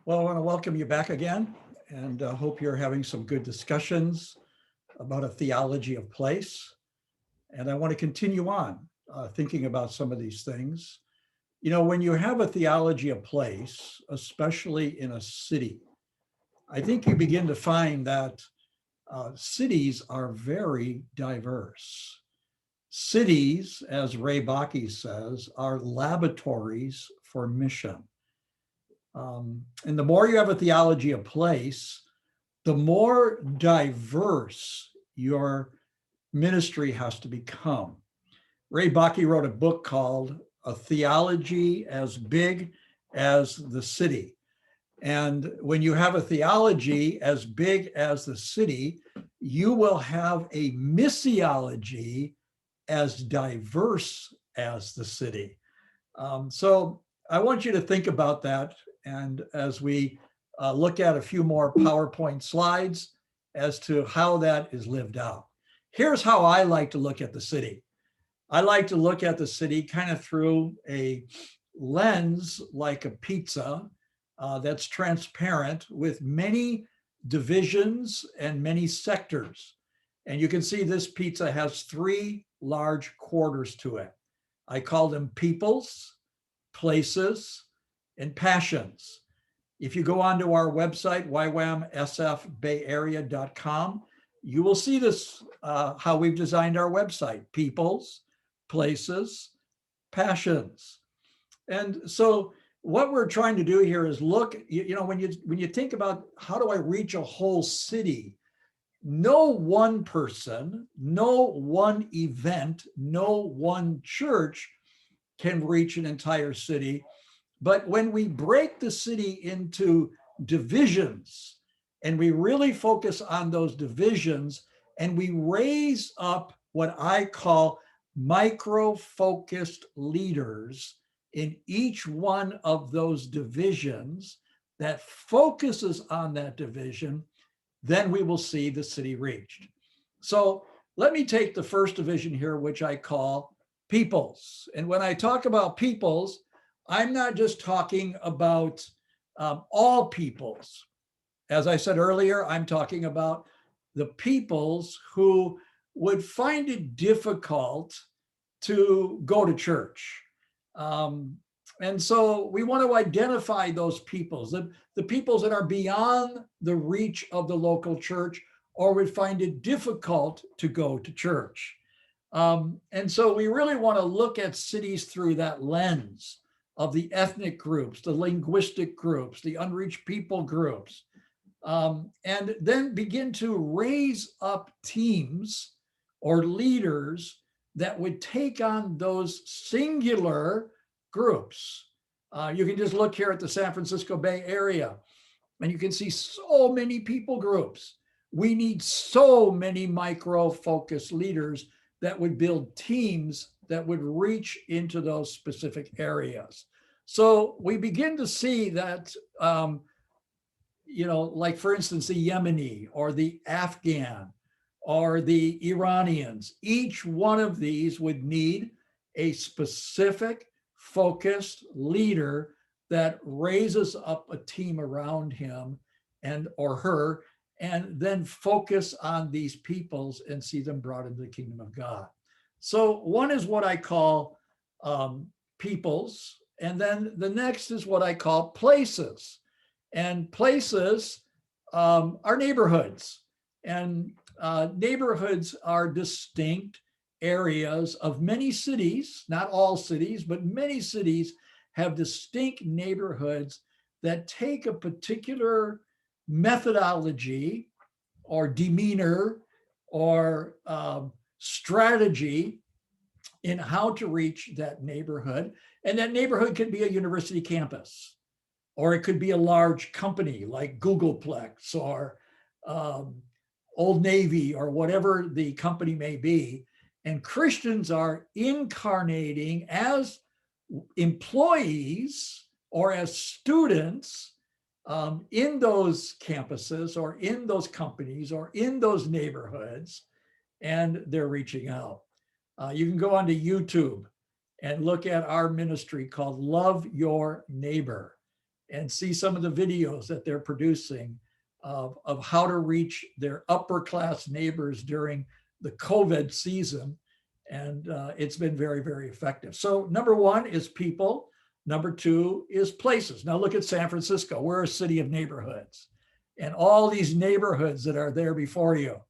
Well, I want to welcome you back again and hope you're having some good discussions about a theology of place. And I want to continue on thinking about some of these things. You know, when you have a theology of place, especially in a city, I think you begin to find that cities are very diverse. Cities, as Ray Bakke says, are laboratories for mission. And the more you have a theology of place, the more diverse your ministry has to become. Ray Bakke wrote a book called A Theology as Big as the City. And when you have a theology as big as the city, you will have a missiology as diverse as the city. So I want you to think about that. And as we look at a few more PowerPoint slides as to how that is lived out. Here's how I like to look at the city. I like to look at the city kind of through a lens like a pizza that's transparent with many divisions and many sectors. And you can see this pizza has three large quarters to it. I call them peoples, places, and passions. If you go onto our website, YWAMSFBayArea.com, you will see this, how we've designed our website: peoples, places, passions. And so what we're trying to do here is look, when you think about how do I reach a whole city, no one person, no one event, no one church can reach an entire city. But when we break the city into divisions and we really focus on those divisions and we raise up what I call micro-focused leaders in each one of those divisions that focuses on that division, then we will see the city reached. So let me take the first division here, which I call peoples. And when I talk about peoples, I'm not just talking about all peoples. As I said earlier, I'm talking about the peoples who would find it difficult to go to church. And so we want to identify those peoples, the peoples that are beyond the reach of the local church or would find it difficult to go to church. And so we really want to look at cities through that lens of the ethnic groups, the linguistic groups, the unreached people groups, and then begin to raise up teams or leaders that would take on those singular groups. You can just look here at the San Francisco Bay Area, and you can see so many people groups. We need so many micro-focused leaders that would build teams that would reach into those specific areas. So we begin to see that, like for instance, the Yemeni or the Afghan or the Iranians, each one of these would need a specific focused leader that raises up a team around him and or her, and then focus on these peoples and see them brought into the kingdom of God. So one is what I call peoples, and then the next is what I call places. And places are neighborhoods, and neighborhoods are distinct areas of many cities, not all cities, but many cities have distinct neighborhoods that take a particular methodology or demeanor or strategy in how to reach that neighborhood. And that neighborhood could be a university campus, or it could be a large company like Googleplex or Old Navy or whatever the company may be. And Christians are incarnating as employees or as students in those campuses or in those companies or in those neighborhoods, and they're reaching out. You can go onto YouTube and look at our ministry called Love Your Neighbor. and see some of the videos that they're producing of how to reach their upper class neighbors during the COVID season. And it's been very, very effective. So number one is people. Number two is places. Now look at San Francisco. We're a city of neighborhoods. And all these neighborhoods that are there before you,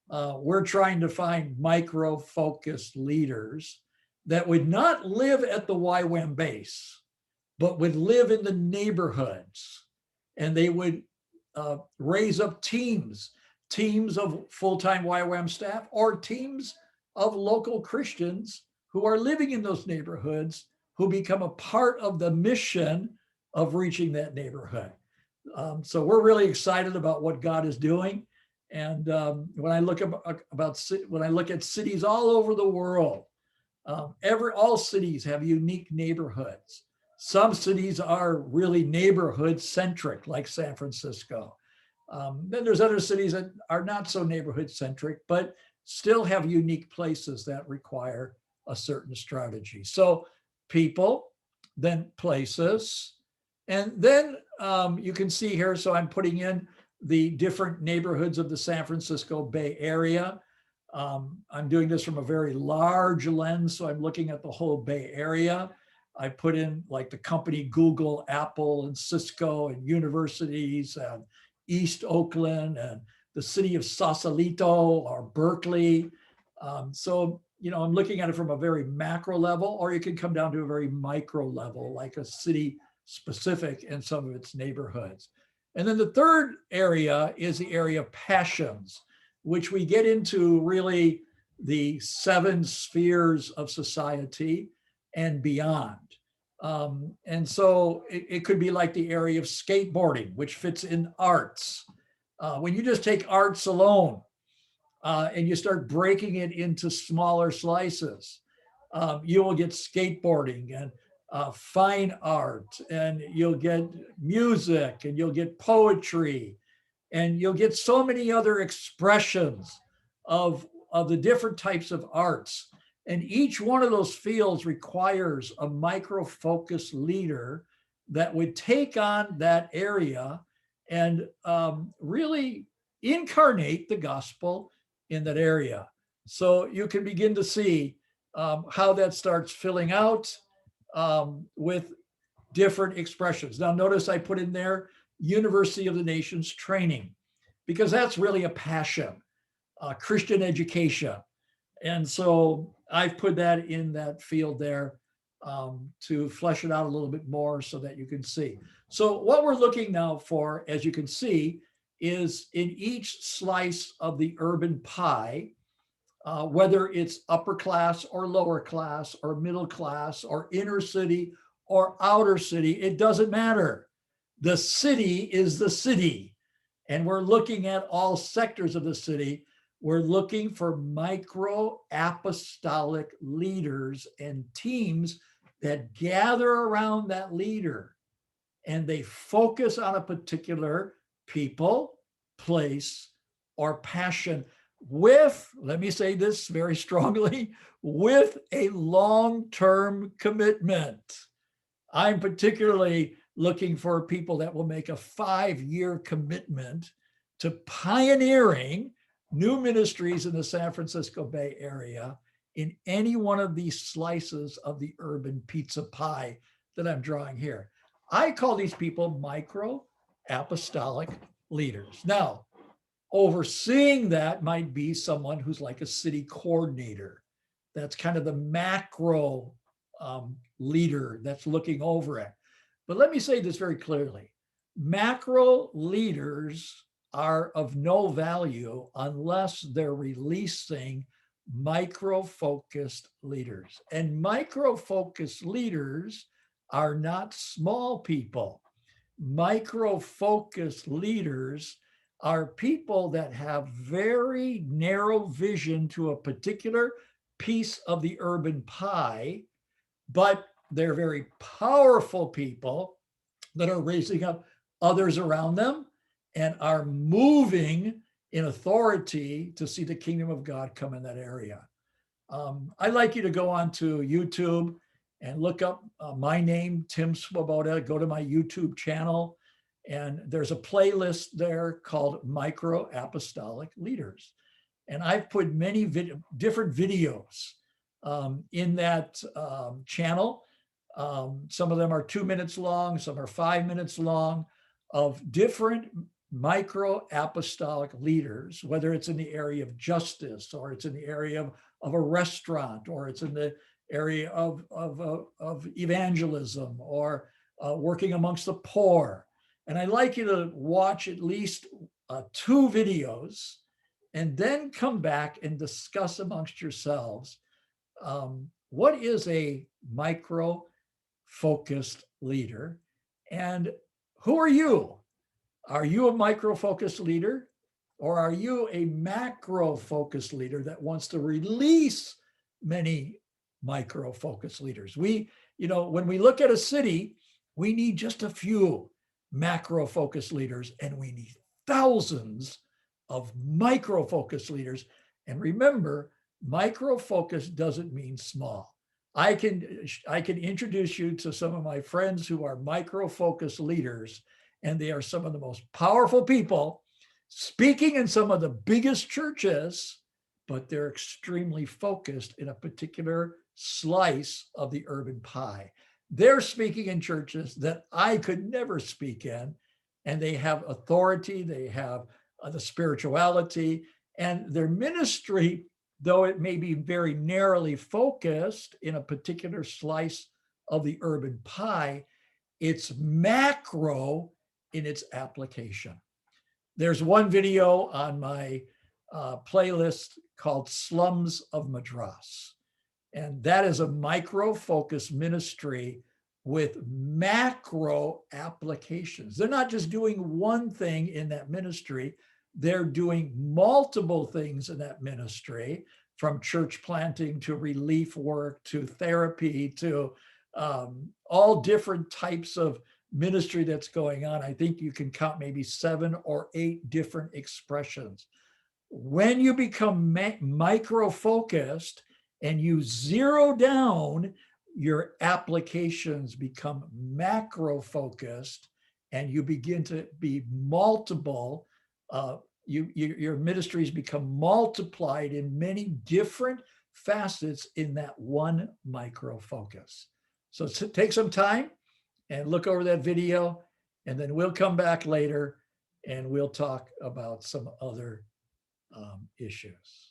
we're trying to find micro-focused leaders that would not live at the YWAM base, but would live in the neighborhoods. And they would raise up teams of full-time YWAM staff or teams of local Christians who are living in those neighborhoods, who become a part of the mission of reaching that neighborhood. So we're really excited about what God is doing. And when I look at cities all over the world, all cities have unique neighborhoods. Some cities are really neighborhood centric, like San Francisco. Then there's other cities that are not so neighborhood centric, but still have unique places that require a certain strategy. So people, then places, and then you can see here, so I'm putting in the different neighborhoods of the San Francisco Bay Area. I'm doing this from a very large lens, so I'm looking at the whole Bay Area. I put in like the company Google, Apple, and Cisco, and universities, and East Oakland, and the city of Sausalito or Berkeley. So, I'm looking at it from a very macro level, or you can come down to a very micro level, like a city specific in some of its neighborhoods. And then the third area is the area of passions, which we get into really the 7 spheres of society and beyond. And so it could be like the area of skateboarding, which fits in arts. When you just take arts alone and you start breaking it into smaller slices, you will get skateboarding and fine art, and you'll get music, and you'll get poetry, and you'll get so many other expressions of the different types of arts. And each one of those fields requires a micro-focused leader that would take on that area and really incarnate the gospel in that area. So you can begin to see how that starts filling out with different expressions. Now, notice I put in there University of the Nations training, because that's really a passion, Christian education. And so I've put that in that field there to flesh it out a little bit more so that you can see. So what we're looking now for, as you can see, is in each slice of the urban pie, whether it's upper class or lower class or middle class or inner city or outer city, it doesn't matter. The city is the city. And we're looking at all sectors of the city. We're looking for micro apostolic leaders and teams that gather around that leader, and they focus on a particular people, place, or passion with, let me say this very strongly, with a long-term commitment. I'm particularly looking for people that will make a 5-year commitment to pioneering new ministries in the San Francisco Bay Area in any one of these slices of the urban pizza pie that I'm drawing here. I call these people micro apostolic leaders. Now, overseeing that might be someone who's like a city coordinator. That's kind of the macro leader that's looking over it. But let me say this very clearly. Macro leaders are of no value unless they're releasing micro-focused leaders. And micro-focused leaders are not small people. Micro-focused leaders are people that have very narrow vision to a particular piece of the urban pie, but they're very powerful people that are raising up others around them and are moving in authority to see the kingdom of God come in that area. I'd like you to go on to YouTube and look up my name, Tim Svoboda. Go to my YouTube channel, and there's a playlist there called Micro Apostolic Leaders. And I've put many different videos in that channel. Some of them are 2 minutes long, some are 5 minutes long, of different micro apostolic leaders, whether it's in the area of justice, or it's in the area of a restaurant, or it's in the area of evangelism, or working amongst the poor. And I'd like you to watch at least 2 videos and then come back and discuss amongst yourselves what is a micro focused leader, and who are you? Are you a micro focused leader, or are you a macro focused leader that wants to release many micro focused leaders? When we look at a city, we need just a few macro focused leaders, and we need thousands of micro focused leaders. And remember, micro focus doesn't mean small. I can introduce you to some of my friends who are micro focused leaders, and they are some of the most powerful people speaking in some of the biggest churches, but they're extremely focused in a particular slice of the urban pie. They're speaking in churches that I could never speak in, and they have authority, they have the spirituality, and their ministry, though it may be very narrowly focused in a particular slice of the urban pie, it's macro in its application. There's one video on my playlist called Slums of Madras. And that is a micro-focused ministry with macro applications. They're not just doing one thing in that ministry, they're doing multiple things in that ministry, from church planting to relief work to therapy to all different types of ministry that's going on. I think you can count maybe 7 or 8 different expressions. When you become micro-focused and you zero down, your applications become macro-focused, and you begin to be multiple. Your ministries become multiplied in many different facets in that one micro-focus. So take some time and look over that video, and then we'll come back later and we'll talk about some other issues.